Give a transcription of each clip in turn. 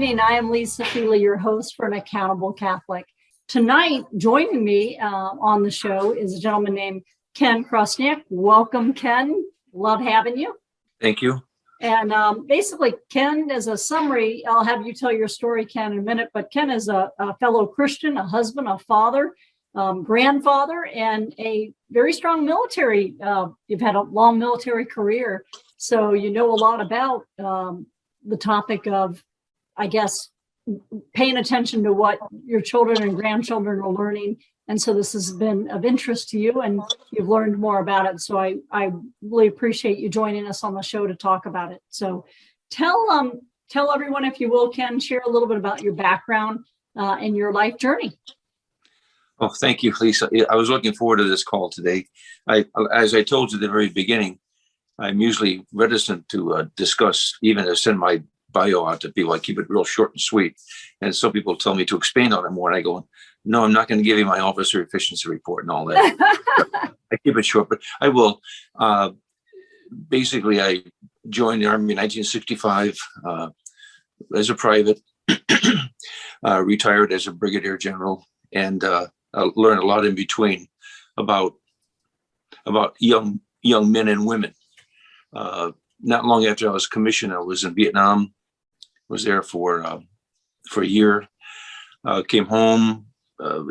evening. I am Lisa Feeley, your host for An Accountable Catholic. Tonight, joining me on the show is a gentleman named Ken Chrosniak. Welcome, Ken. Love having you. Thank you. And basically, Ken, as a summary, I'll have you tell your story, Ken, in a minute, but Ken is a fellow Christian, a husband, a father, grandfather, and a very strong military. You've had a long military career, so you know a lot about the topic of, I guess, paying attention to what your children and grandchildren are learning. And so this has been of interest to you and you've learned more about it. So I really appreciate you joining us on the show to talk about it. So tell everyone, if you will, Ken, share a little bit about your background and your life journey. Oh, thank you, Lisa. I was looking forward to this call today. As I told you at the very beginning, I'm usually reticent to discuss, even to send my bio out to people. I keep it real short and sweet. And some people tell me to expand on it more. And I go, no, I'm not going to give you my officer efficiency report and all that. I keep it short, but I will. Basically, I joined the Army in 1965 as a private, retired as a Brigadier General, and learned a lot in between about young men and women. Not long after I was commissioned, I was in Vietnam. Was there for a year. Came home,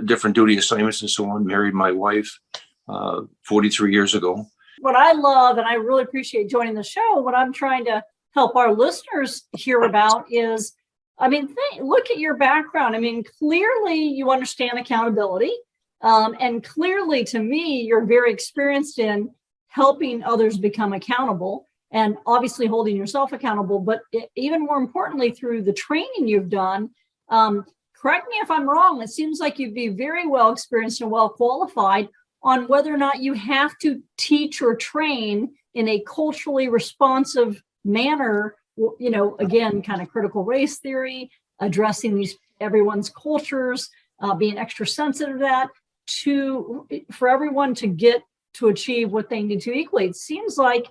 different duty assignments and so on. Married my wife 43 years ago. What I love, and I really appreciate joining the show, what I'm trying to help our listeners hear about is, look at your background. Clearly you understand accountability. And clearly to me, you're very experienced in helping others become accountable. And obviously holding yourself accountable, but even more importantly, through the training you've done, correct me if I'm wrong, it seems like you'd be very well experienced and well qualified on whether or not you have to teach or train in a culturally responsive manner, again, kind of critical race theory, addressing everyone's cultures, being extra sensitive to that, for everyone to get to achieve what they need to equally. It seems like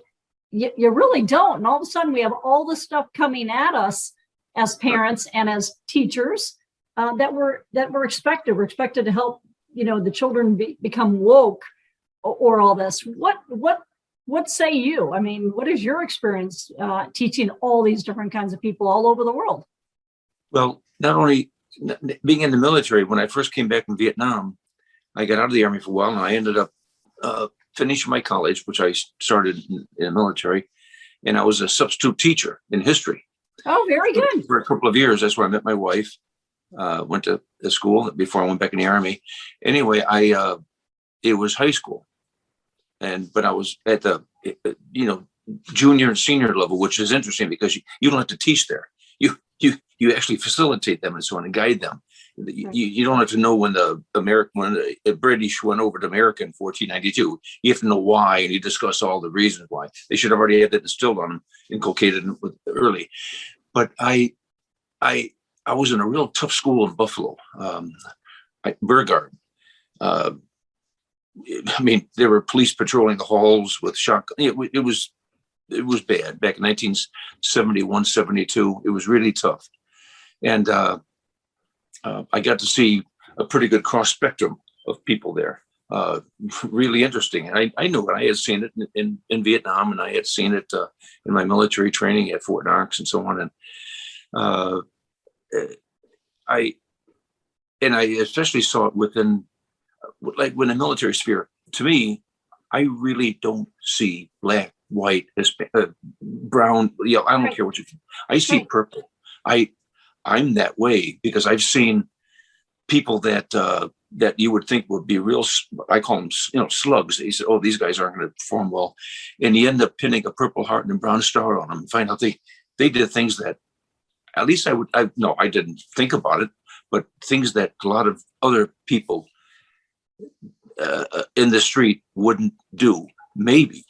you really don't. And all of a sudden we have all this stuff coming at us as parents and as teachers that we're expected. We're expected to help, the children become woke or all this. What say you? What is your experience teaching all these different kinds of people all over the world? Well, not only being in the military, when I first came back from Vietnam, I got out of the Army for a while and I ended up finished my college, which I started in the military, and I was a substitute teacher in history. Oh, very good. For a couple of years. That's where I met my wife. Went to school before I went back in the Army. Anyway, it was high school, but I was at the junior and senior level, which is interesting because you don't have to teach there. You actually facilitate them and so on and guide them. You don't have to know when the British went over to America in 1492. You have to know why, and you discuss all the reasons why. They should have already had that instilled on them, inculcated early. But I was in a real tough school in Buffalo, Burgard. There were police patrolling the halls with shotguns. It was bad back in 1971, 72. It was really tough, and I got to see a pretty good cross spectrum of people there. Really interesting. And I knew it. I had seen it in Vietnam, and I had seen it in my military training at Fort Knox and so on. And I especially saw it within, like, when the military sphere. To me, I really don't see black, white, brown. I don't care what you think. I see purple. I'm that way because I've seen people that you would think would be real. I call them, slugs. They said, "Oh, these guys aren't going to perform well," and you end up pinning a Purple Heart and a brown star on them. And find out they did things that, at least I didn't think about it, but things that a lot of other people in the street wouldn't do. Maybe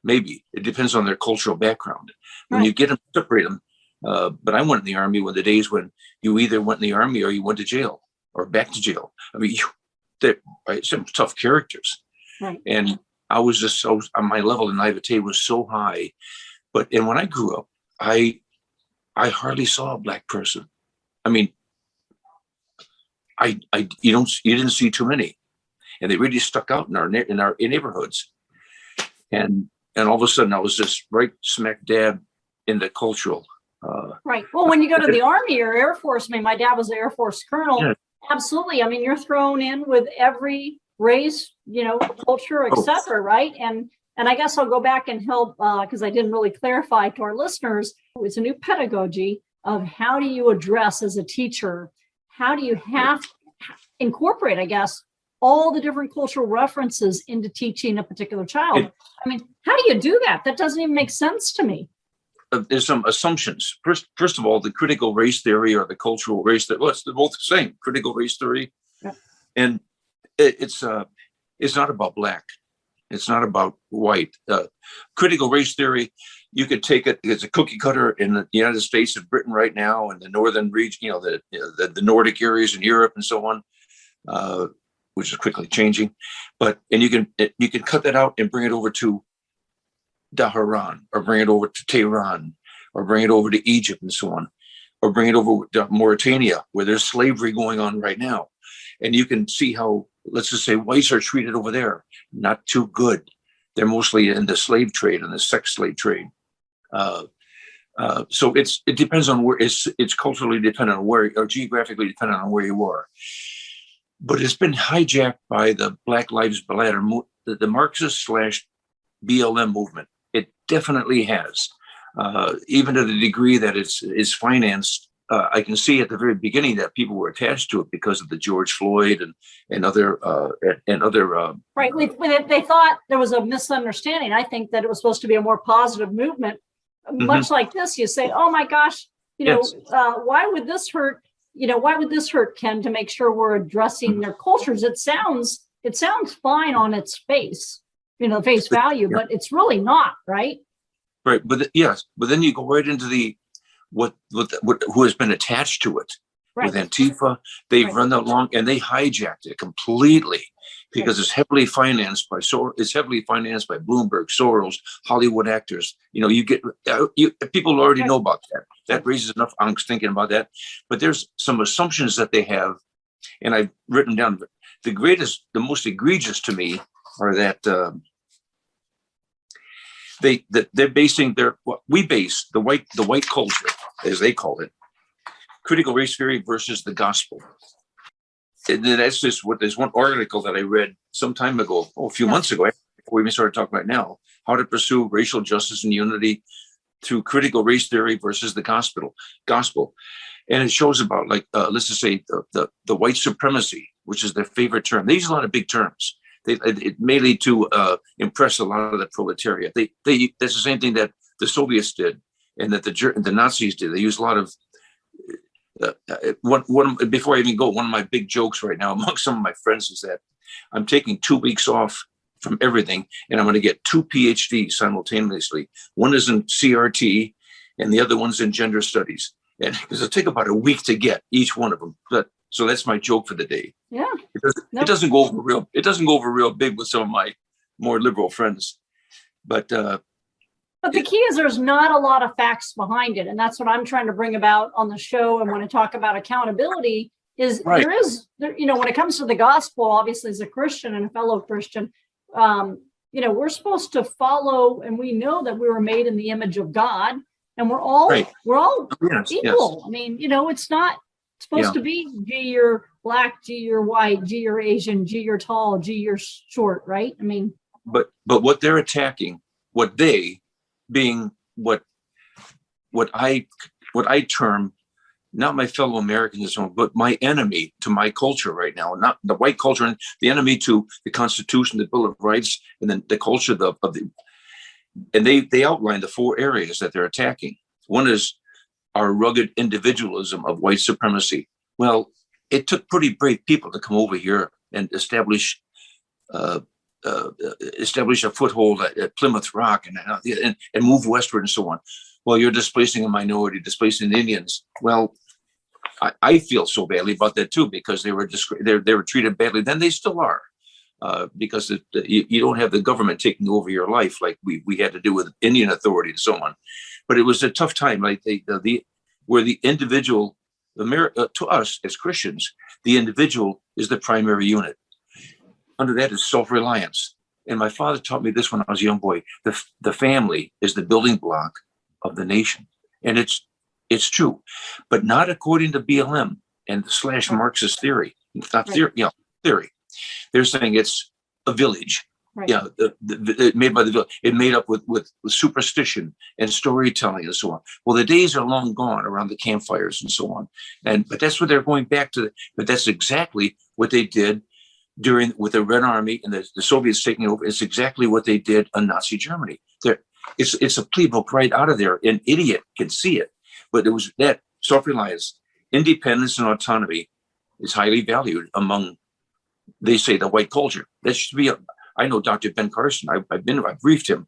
it depends on their cultural background. When you get them, separate them. But I went in the Army when the days when you either went in the Army or you went to jail or back to jail. They're some tough characters. Right. And I was just so, on my level of naivete was so high. And when I grew up, I hardly saw a black person. I mean, you didn't see too many, and they really stuck out in our neighborhoods. And all of a sudden, I was just right smack dab in the cultural. Right. Well, when you go to the Army or Air Force, I mean, my dad was the Air Force colonel. Yeah. Absolutely. I mean, you're thrown in with every race, culture, etc. Right. And I guess I'll go back and help because I didn't really clarify to our listeners. It's a new pedagogy of how do you address as a teacher? How do you incorporate, I guess, all the different cultural references into teaching a particular child? I mean, how do you do that? That doesn't even make sense to me. There's some assumptions. First of all, the critical race theory or the cultural race theory, they're both the same, critical race theory. Yeah. And it's not about black. It's not about white. Critical race theory, you could take it as a cookie cutter in the United States and Britain right now, and the northern region, the Nordic areas in Europe and so on, which is quickly changing. And you can cut that out and bring it over to Dhahran, or bring it over to Tehran, or bring it over to Egypt and so on, or bring it over to Mauritania, where there's slavery going on right now. And you can see how, let's just say, whites are treated over there. Not too good. They're mostly in the slave trade and the sex slave trade. So it depends on where it's culturally dependent on where, or geographically dependent on where you are. But it's been hijacked by the Black Lives Matter, the Marxist / BLM movement. It definitely has, even to the degree that it's financed. I can see at the very beginning that people were attached to it because of the George Floyd and other. Right. They thought there was a misunderstanding. I think that it was supposed to be a more positive movement. Mm-hmm. Much like this, you say, "Oh my gosh, yes. Why would this hurt? Why would this hurt, Ken? To make sure we're addressing their cultures." It sounds fine on its face, face value, yeah. But it's really not, right? Right. But yes, but then you go right into the who has been attached to it, right. With Antifa. They've right. run that long, and they hijacked it completely because right. It's heavily financed by Bloomberg, Soros, Hollywood actors. People already right. know about that. That raises enough angst thinking about that. But there's some assumptions that they have, and I've written down the most egregious to me are that. They're basing we base the white culture, as they call it, critical race theory versus the gospel. And that's just there's one article that I read some time ago, a few months ago, before we even started talking about it now, how to pursue racial justice and unity through critical race theory versus the gospel. And it shows about let's just say the white supremacy, which is their favorite term. They use a lot of big terms. It may lead to impress a lot of the proletariat. That's the same thing that the Soviets did, and that the Nazis did. They use a lot of before I even go. One of my big jokes right now among some of my friends is that I'm taking 2 weeks off from everything, and I'm going to get 2 PhDs simultaneously. One is in CRT, and the other one's in gender studies. And because it'll take about a week to get each one of them. So that's my joke for the day. Yeah, it doesn't go over real big with some of my more liberal friends, but the key is there's not a lot of facts behind it, and that's what I'm trying to bring about on the show. And when I talk about accountability, is right. there when it comes to the gospel, obviously as a Christian and a fellow Christian, we're supposed to follow, and we know that we were made in the image of God, and we're all yes, equal. Yes. I mean, it's not supposed to be G, you're black, G, you're white, G, you're Asian, G, you're tall, G, you're short, right? I mean, but what they're attacking, what they being what I term not my fellow Americans, but my enemy to my culture right now, not the white culture, and the enemy to the Constitution, the Bill of Rights, and then the culture and they outline the 4 areas that they're attacking. One is our rugged individualism of white supremacy. Well, it took pretty brave people to come over here and establish a foothold at Plymouth Rock and move westward and so on. Well, you're displacing a minority, displacing Indians. Well, I feel so badly about that too, because they were treated badly. Then they still are, because you don't have the government taking over your life like we had to do with Indian authority and so on. But it was a tough time. Like where the individual To us as Christians, the individual is the primary unit. Under that is self-reliance. And my father taught me this when I was a young boy. The family is the building block of the nation. And it's true, but not according to BLM and / Marxist theory. It's not theory, theory. They're saying it's a village. Right. Yeah, made by the village. It made up with superstition and storytelling and so on. Well, the days are long gone around the campfires and so on. But that's what they're going back to. But that's exactly what they did with the Red Army and the Soviets taking over. It's exactly what they did in Nazi Germany. It's a playbook right out of there. An idiot can see it. But it was that self-reliance, independence, and autonomy is highly valued among, they say, the white culture. That should be I know Dr. Ben Carson. I've briefed him.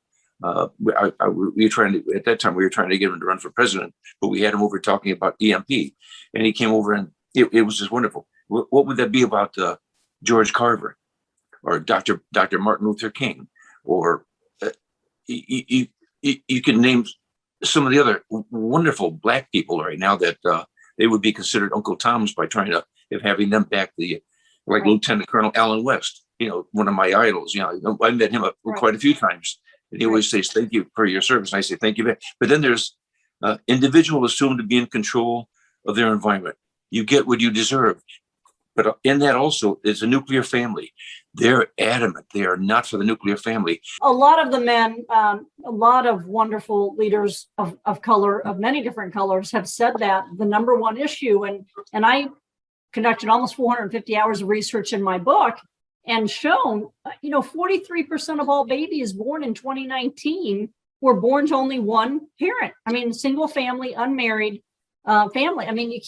We were trying to, at that time, we were trying to get him to run for president, but we had him over talking about EMP, and he came over, and it was just wonderful. What would that be about George Carver or Dr. Martin Luther King, or you can name some of the other wonderful Black people right now that they would be considered Uncle Toms by trying to having them back like Lieutenant Colonel Allen West. One of my idols. I met him quite a few times, and he always says, "Thank you for your service." And I say, "Thank you." But then there's individuals assumed to be in control of their environment. You get what you deserve. But in that also is a nuclear family. They're adamant. They are not for the nuclear family. A lot of the men, a lot of wonderful leaders of color, of many different colors, have said that the number one issue, and I conducted almost 450 hours of research in my book, and shown, 43% of all babies born in 2019 were born to only one parent. I mean, single family, unmarried family. I mean,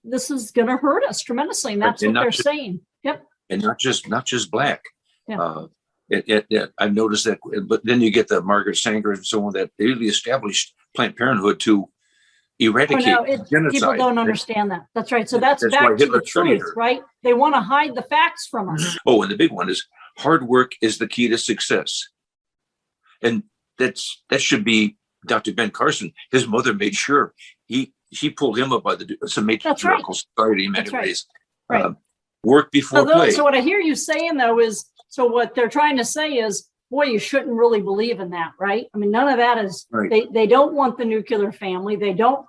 this is going to hurt us tremendously. And that's what they're saying. Yep. And not just Black. Yeah. I've noticed that, but then you get the Margaret Sanger and so on that they really established Planned Parenthood to eradicate genocide. People don't understand that. That's right. So that's back to the truth, right? They want to hide the facts from us. Oh, and the big one is hard work is the key to success. And that should be Dr. Ben Carson. His mother made sure she pulled him up by it's a matriarchal society in many ways. Right. Work before play. So what I hear you saying though is, so what they're trying to say is, boy, you shouldn't really believe in that, right? I mean, none of that is, right. They don't want the nuclear family. They don't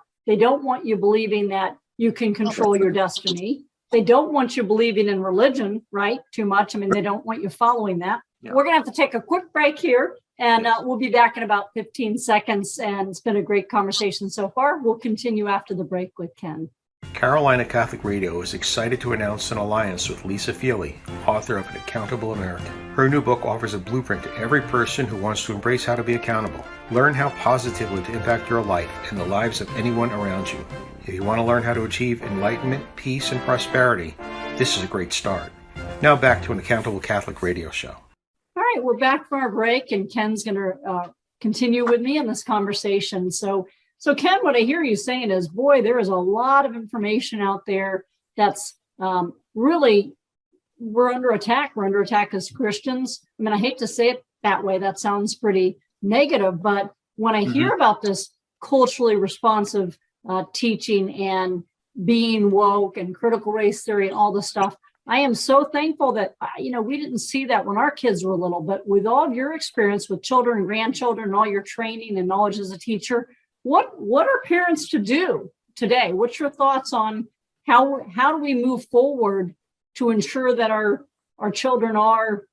want you believing that you can control your destiny. They don't want you believing in religion, right? Too much. I mean, they don't want you following that. Yeah. We're going to have to take a quick break here, and we'll be back in about 15 seconds. And it's been a great conversation so far. We'll continue after the break with Ken. Carolina Catholic Radio is excited to announce an alliance with Lisa Feeley, author of An Accountable American. Her new book offers a blueprint to every person who wants to embrace how to be accountable. Learn how positively to impact your life and the lives of anyone around you. If you want to learn how to achieve enlightenment, peace, and prosperity, this is a great start. Now back to An Accountable Catholic Radio show. All right, we're back from our break, and Ken's going to continue with me in this conversation. So Ken, what I hear you saying is, boy, there is a lot of information out there that's really, we're under attack. We're under attack as Christians. I mean, I hate to say it that way. That sounds pretty negative. But when I hear about this culturally responsive teaching and being woke and critical race theory and all this stuff, I am so thankful that, we didn't see that when our kids were little. But with all of your experience with children and grandchildren and all your training and knowledge as a teacher, what are parents to do today? What's your thoughts on how do we move forward to ensure that our children are,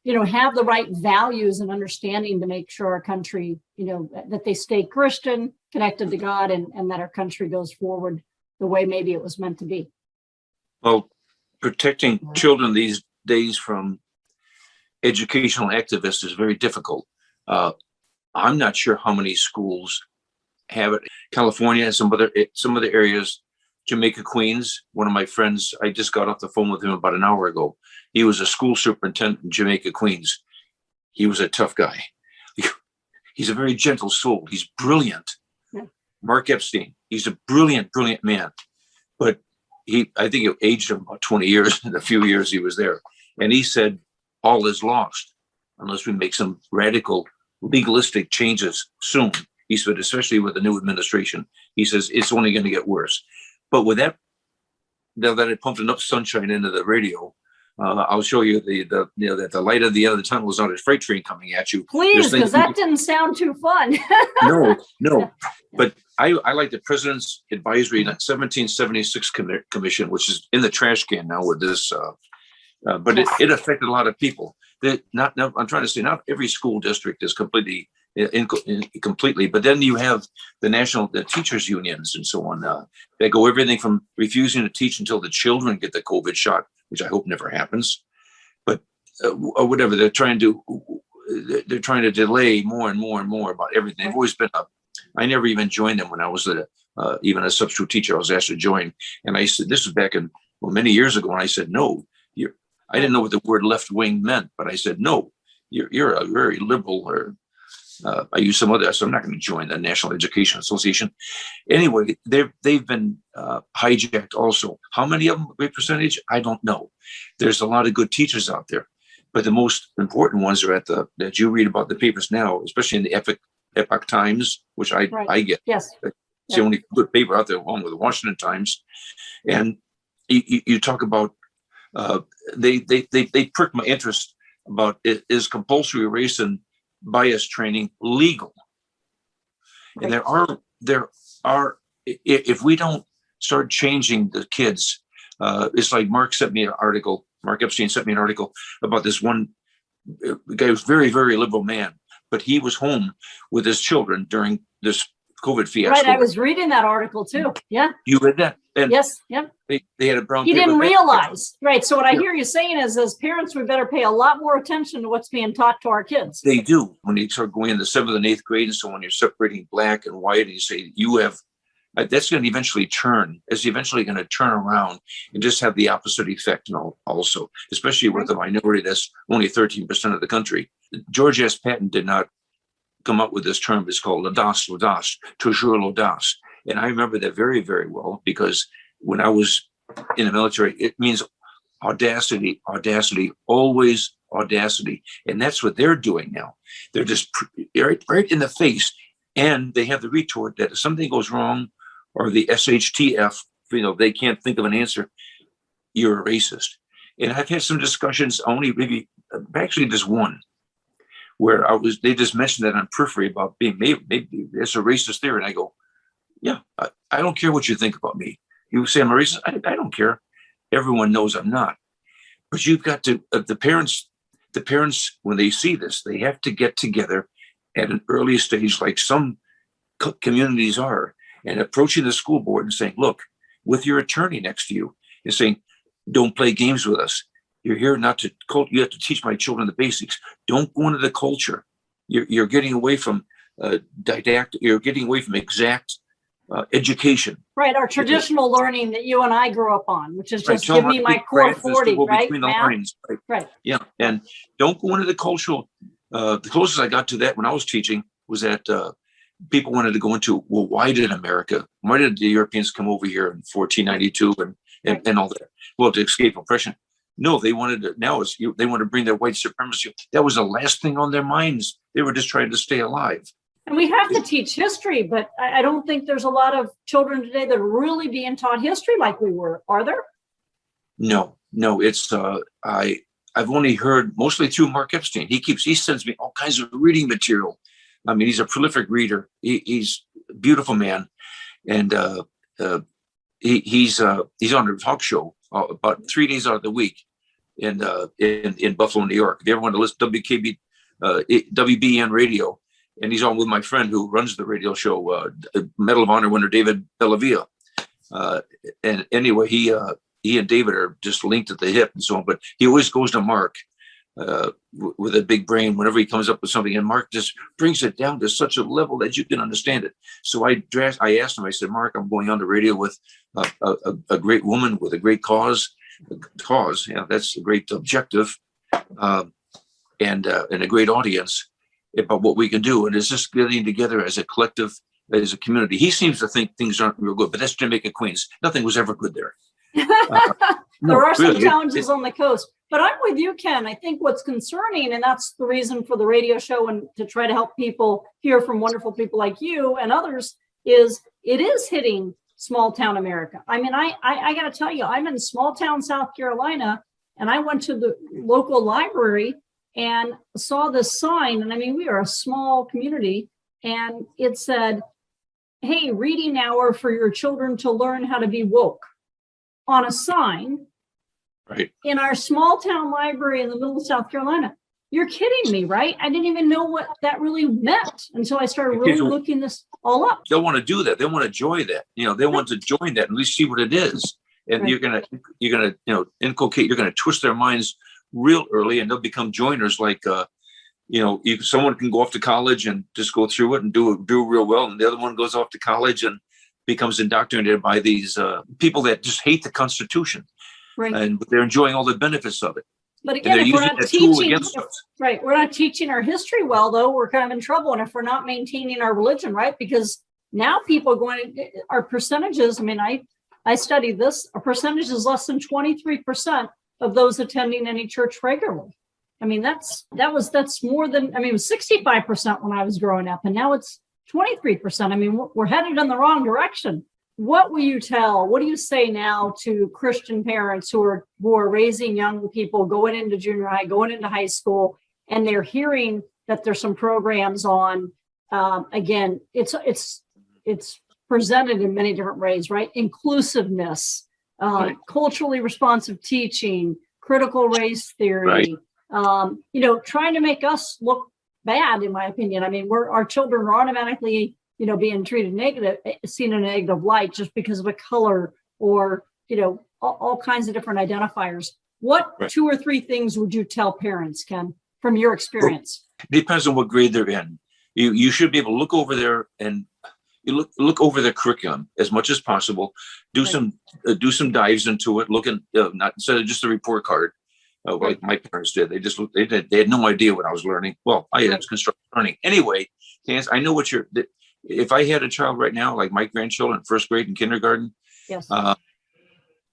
have the right values and understanding to make sure our country, that they stay Christian, connected to God, and that our country goes forward the way maybe it was meant to be? Well, protecting children these days from educational activists is very difficult. I'm not sure how many schools have it. California and some other areas, Jamaica, Queens. One of my friends, I just got off the phone with him about an hour ago. He was a school superintendent in Jamaica, Queens. He was a tough guy. He's a very gentle soul. He's brilliant. Yeah. Mark Epstein. He's a brilliant, brilliant man. But I think it aged him about 20 years in the few years he was there. And he said, all is lost unless we make some radical legalistic changes soon. He said, especially with the new administration, he says, it's only going to get worse. But with that, now that I pumped enough sunshine into the radio, I'll show you that the light at the end of the tunnel is not a freight train coming at you. Please, because that didn't sound too fun. No. But I like the President's Advisory 1776 Commission, which is in the trash can now with this. But it affected a lot of people. I'm trying to say not every school district is completely, but then you have the teachers unions and so on. They go everything from refusing to teach until the children get the COVID shot, which I hope never happens. But or whatever they're trying to delay more and more and more about everything. They've always been up. I never even joined them when I was even a substitute teacher. I was asked to join, and I said this was back in many years ago. And I said no. I didn't know what the word left wing meant, but I said no. You're a very liberal, or I use some other. So I'm not going to join the National Education Association. Anyway, they've been hijacked. Also, how many of them? A great percentage? I don't know. There's a lot of good teachers out there, but the most important ones are that you read about the papers now, especially in the Epoch Times, which I get. Yes. It's the only good paper out there, along with the Washington Times. And you talk about they prick my interest about is compulsory race and bias training legal? And there are if we don't start changing the kids, it's like Mark Epstein sent me an article about this one guy who's very, very liberal man, but he was home with his children during this COVID fiasco. Right, I was reading that article too. Yeah. You read that? And yes, yeah. They had a brown He paper didn't bag. realize. Right. So what I hear you saying is, as parents, we better pay a lot more attention to what's being taught to our kids. They do. When you start going into 7th and 8th grade, and so when you're separating black and white, and you say you have, that's going to eventually turn. It's eventually going to turn around and just have the opposite effect. And also, especially with a minority that's only 13% of the country. George S. Patton did not come up with this term. It's called l'audace, toujours l'audace. And I remember that very, very well, because when I was in the military, it means audacity, always audacity. And that's what they're doing now. They're just right in the face. And they have the retort that if something goes wrong, or the SHTF, they can't think of an answer, you're a racist. And I've had some discussions, actually just one, where they just mentioned that on periphery about being maybe it's a racist theory. And I go, yeah, I don't care what you think about me. You say I'm a racist, I don't care. Everyone knows I'm not. But you've got to, the parents, when they see this, they have to get together at an early stage, like some communities are, and approaching the school board and saying, look, with your attorney next to you, and saying, don't play games with us. You're here not to you have to teach my children the basics. Don't go into the culture. You're getting away from didactic. You're getting away from exact education. Right, our traditional learning that you and I grew up on, which is just Right. give me my core 40, right? Between the lines, Right. Yeah, and don't go into the cultural. The closest I got to that when I was teaching was that people wanted to go into, well, why did the Europeans come over here in 1492 and all that? Well, to escape oppression. No, they wanted to. They want to bring their white supremacy. That was the last thing on their minds. They were just trying to stay alive. And we have to teach history, but I don't think there's a lot of children today that are really being taught history like we were. Are there? No. It's I've only heard mostly through Mark Epstein. He sends me all kinds of reading material. I mean, he's a prolific reader. He's a beautiful man, and he's on a talk show about 3 days out of the week in Buffalo, New York. If you ever want to listen to WBN radio, and he's on with my friend who runs the radio show, Medal of Honor winner David Bellavia. And anyway, he and David are just linked at the hip and so on. But he always goes to Mark with a big brain whenever he comes up with something, and Mark just brings it down to such a level that you can understand it. So I asked him, I said, Mark, I'm going on the radio with a great woman with a great cause. Yeah, that's a great objective, and a great audience about what we can do. And it's just getting together as a collective, as a community. He seems to think things aren't real good, but that's Jamaica, Queens. Nothing was ever good there. There are some challenges on the coast, but I'm with you, Ken. I think what's concerning, and that's the reason for the radio show and to try to help people hear from wonderful people like you and others, is it is hitting small town America. I mean, I got to tell you, I'm in small town South Carolina, and I went to the local library and saw this sign. And I mean, we are a small community, and it said, "Hey, reading hour for your children to learn how to be woke," on a sign Right. in our small town library in the middle of South Carolina. You're kidding me, right? I didn't even know what that really meant until I started really looking this all up. They'll want to do that. They want to enjoy that. They want to join that, at least see what it is. And Right. you're gonna inculcate. You're gonna twist their minds real early, and they'll become joiners. Like someone can go off to college and just go through it and do real well, and the other one goes off to college and becomes indoctrinated by these people that just hate the Constitution, Right. and they're enjoying all the benefits of it. But again, if we're not Right. we're not teaching our history well, though, we're kind of in trouble. And if we're not maintaining our religion, right? Because now people are going to, our percentages, I mean, I studied this, a percentage is less than 23% of those attending any church regularly. I mean, that's more than, I mean, it was 65% when I was growing up, and now it's 23%. I mean, we're headed in the wrong direction. What do you say now to Christian parents who are raising young people, going into junior high, going into high school, and they're hearing that there's some programs on, again, it's presented in many different ways, right? Inclusiveness, Right. culturally responsive teaching, critical race theory, trying to make us look bad, in my opinion. I mean, our children are automatically being treated seen in a negative light just because of a color or, all kinds of different identifiers. What Right. 2 or 3 things would you tell parents, Ken, from your experience? It depends on what grade they're in. You should be able to look over there and you look over their curriculum as much as possible. Do Right. some dives into it. Looking not instead of just a report card, like my parents did. They just looked. They had no idea what I was learning. Well, I had Right. constructive learning anyway. I know what you're. If I had a child right now, like my grandchildren, first grade and kindergarten, Yes.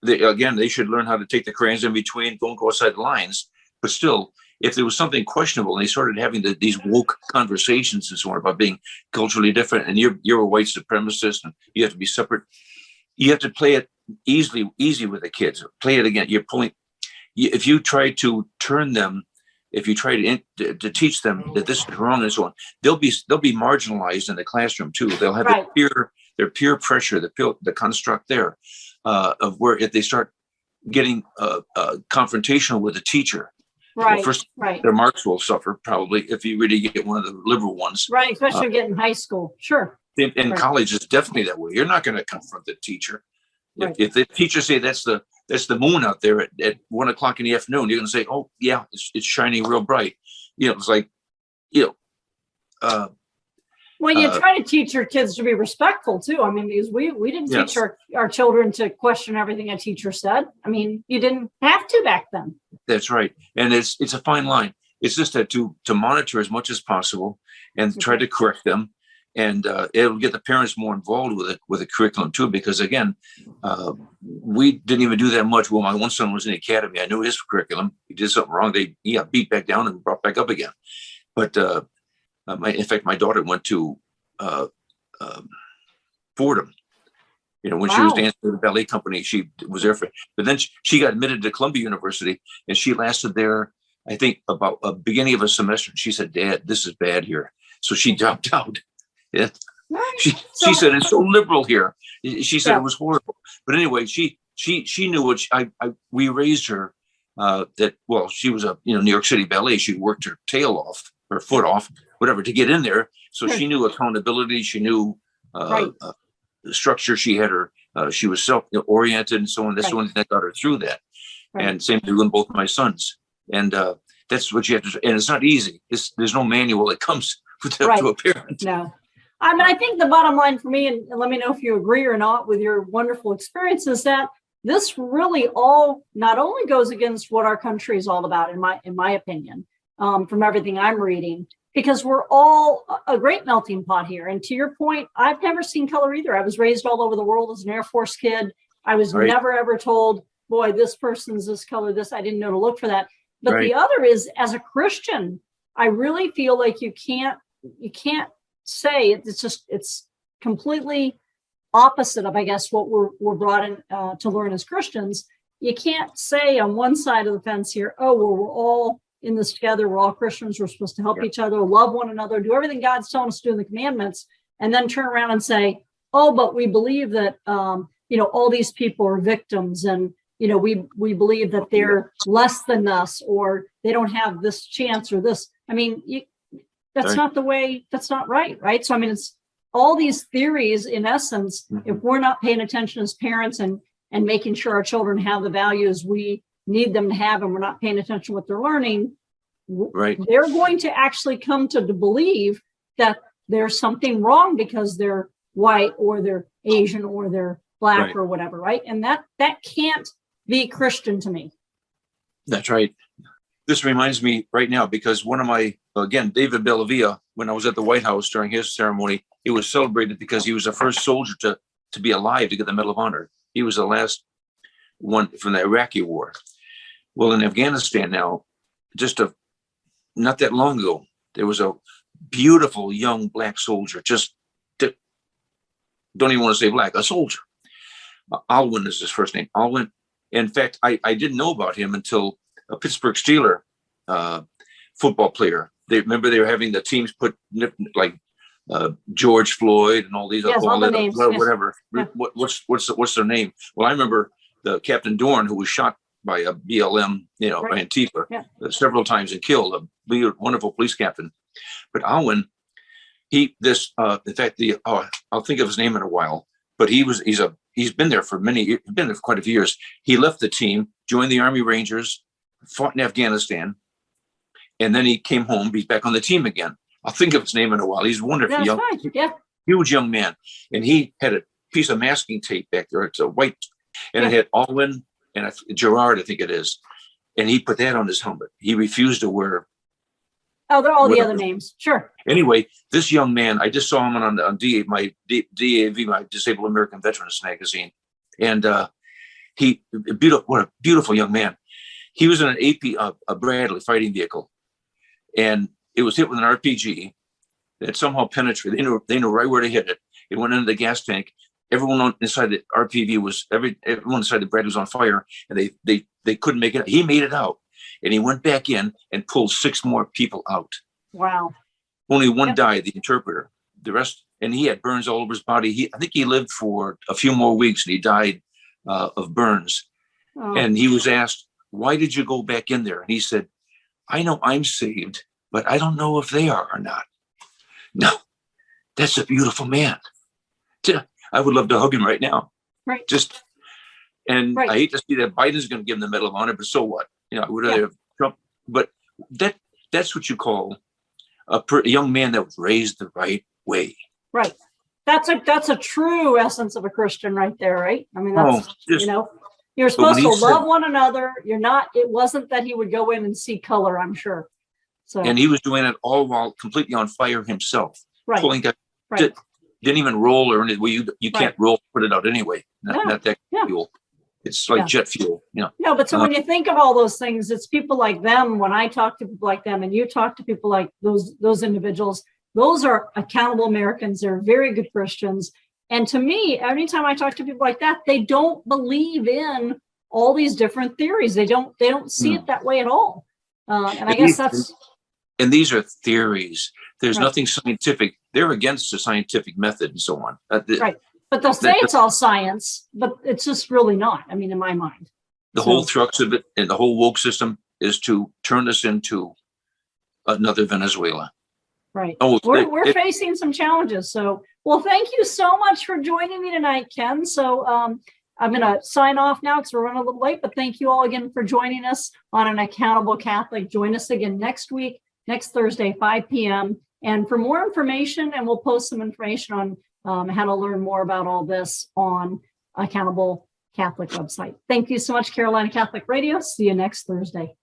they should learn how to take the crayons in between, don't go outside the lines. But still, if there was something questionable and they started having these woke conversations and so on about being culturally different, and you're a white supremacist and you have to be separate, you have to play it easy with the kids. Play it again. You're pulling. If you try to turn them, if you try to teach them that this is wrong and so on, they'll be marginalized in the classroom too. They'll have Right. their peer pressure, the construct there of where if they start getting confrontational with a teacher, Right. well, first Right. their marks will suffer probably if you really get one of the liberal ones. Right. Especially getting high school. Sure. In Right. college, it's definitely that way. You're not going to confront the teacher. Right. If the teacher say that's the moon out there at 1 o'clock in the afternoon, you're going to say, "Oh yeah, it's shining real bright." It's like, When you try to teach your kids to be respectful too. I mean, because we didn't Yes. teach our children to question everything a teacher said. I mean, you didn't have to back then. That's right, and it's a fine line. It's just that to monitor as much as possible and try to correct them, and it'll get the parents more involved with the curriculum too. Because again, we didn't even do that much. Well, my one son was in the academy. I knew his curriculum. He did something wrong. He got beat back down and brought back up again. But in fact, my daughter went to Fordham. When she was Wow. dancing with the ballet company, she was there but then she got admitted to Columbia University, and she lasted there, I think, about a beginning of a semester. And she said, "Dad, this is bad here." So she dropped out. Yeah. Right. She said, "It's so liberal here." She said Yeah. it was horrible. But anyway, she knew what we raised her, she was a New York City ballet. She worked her tail off, her foot off, whatever, to get in there. So Sure. she knew accountability. She knew Right. the structure. She had she was self-oriented and so on. That's Right. the one thing that got her through that. Right. And same thing with both my sons. And that's what you have to do. And it's not easy. There's no manual that comes with that Right. to a parent. No. I mean, I think the bottom line for me, and let me know if you agree or not with your wonderful experience, is that this really all not only goes against what our country is all about, in my opinion, from everything I'm reading, because we're all a great melting pot here. And to your point, I've never seen color either. I was raised all over the world as an Air Force kid. I was Right. never ever told, boy, this person's this color, this. I didn't know to look for that. But Right. the other is, as a Christian, I really feel like you can't say it's completely opposite of, I guess, what we're brought in to learn as Christians. You can't say on one side of the fence here, oh, well, we're all in this together. We're all Christians. We're supposed to help each other, love one another, do everything God's telling us to do in the commandments, and then turn around and say, oh, but we believe that, all these people are victims, and, we believe that they're less than us, or they don't have this chance or this. I mean, that's not the way, that's not right, right? So, I mean, it's all these theories, in essence, if we're not paying attention as parents and making sure our children have the values we need them to have, and we're not paying attention to what they're learning, they're going to actually come to believe that there's something wrong because they're white or they're Asian or they're black or whatever, right? And that can't be Christian to me. That's right. This reminds me right now, because one of my, again, David Bellavia, when I was at the White House during his ceremony, he was celebrated because he was the first soldier to be alive to get the Medal of Honor. He was the last one from the Iraqi war. Well, in Afghanistan now, not that long ago, there was a beautiful young black soldier, don't even want to say black, a soldier. Alwyn is his first name, Alwyn. In fact, I didn't know about him until a Pittsburgh Steeler football player. They were having the teams put like George Floyd and all these all the names. Whatever. Yeah. What's their name? Well, I remember the Captain Dorn, who was shot by a BLM, by Antifa several times and killed, a wonderful police captain. But Alwyn, in fact, I'll think of his name in a while. But he's been there for quite a few years. He left the team, joined the Army Rangers, fought in Afghanistan, and then he came home. He's back on the team again. I'll think of his name in a while. He's wonderful, huge young man, and he had a piece of masking tape back there. It's a white, and it had Alwyn and Gerard, I think it is, and he put that on his helmet. He refused to wear. Oh, they're all the other names. Sure. Anyway, this young man, I just saw him on DAV, my Disabled American Veterans magazine. And what a beautiful young man. He was in an AP, a Bradley fighting vehicle. And it was hit with an RPG that somehow penetrated. They knew right where to hit it. It went into the gas tank. Everyone inside the everyone inside the Bradley was on fire, and they couldn't make it. He made it out. And he went back in and pulled 6 more people out. Wow. Only one died, the interpreter. The rest, and he had burns all over his body. I think he lived for a few more weeks, and he died of burns. Oh. And he was asked, why did you go back in there? And he said, I know I'm saved, but I don't know if they are or not. No, that's a beautiful man. I would love to hug him right now. Right. I hate to see that Biden's going to give him the Medal of Honor, but so what? I would rather have Trump. But that's what you call a young man that was raised the right way. Right. That's a true essence of a Christian right there, right? I mean, that's, you're supposed to love one another. It wasn't that he would go in and see color, I'm sure. So. And he was doing it all while completely on fire himself. Right. Pulling that, didn't even roll or anything. Well, you can't roll, put it out anyway. Not that fuel. It's like jet fuel, No, but so when you think of all those things, it's people like them. When I talk to people like them and you talk to people like those individuals, those are accountable Americans. They're very good Christians. And to me, anytime I talk to people like that, they don't believe in all these different theories. They don't see it that way at all. And I guess that's. And these are theories. There's nothing scientific. They're against the scientific method and so on. Right. But they'll say it's all science, but it's just really not. I mean, in my mind. The whole crux of it and the whole woke system is to turn us into another Venezuela. Right. We're facing some challenges. So, well, thank you so much for joining me tonight, Ken. So I'm going to sign off now because we're running a little late, but thank you all again for joining us on An Accountable Catholic. Join us again next week, next Thursday, 5 p.m. And for more information, and we'll post some information on how to learn more about all this on Accountable Catholic website. Thank you so much, Carolina Catholic Radio. See you next Thursday.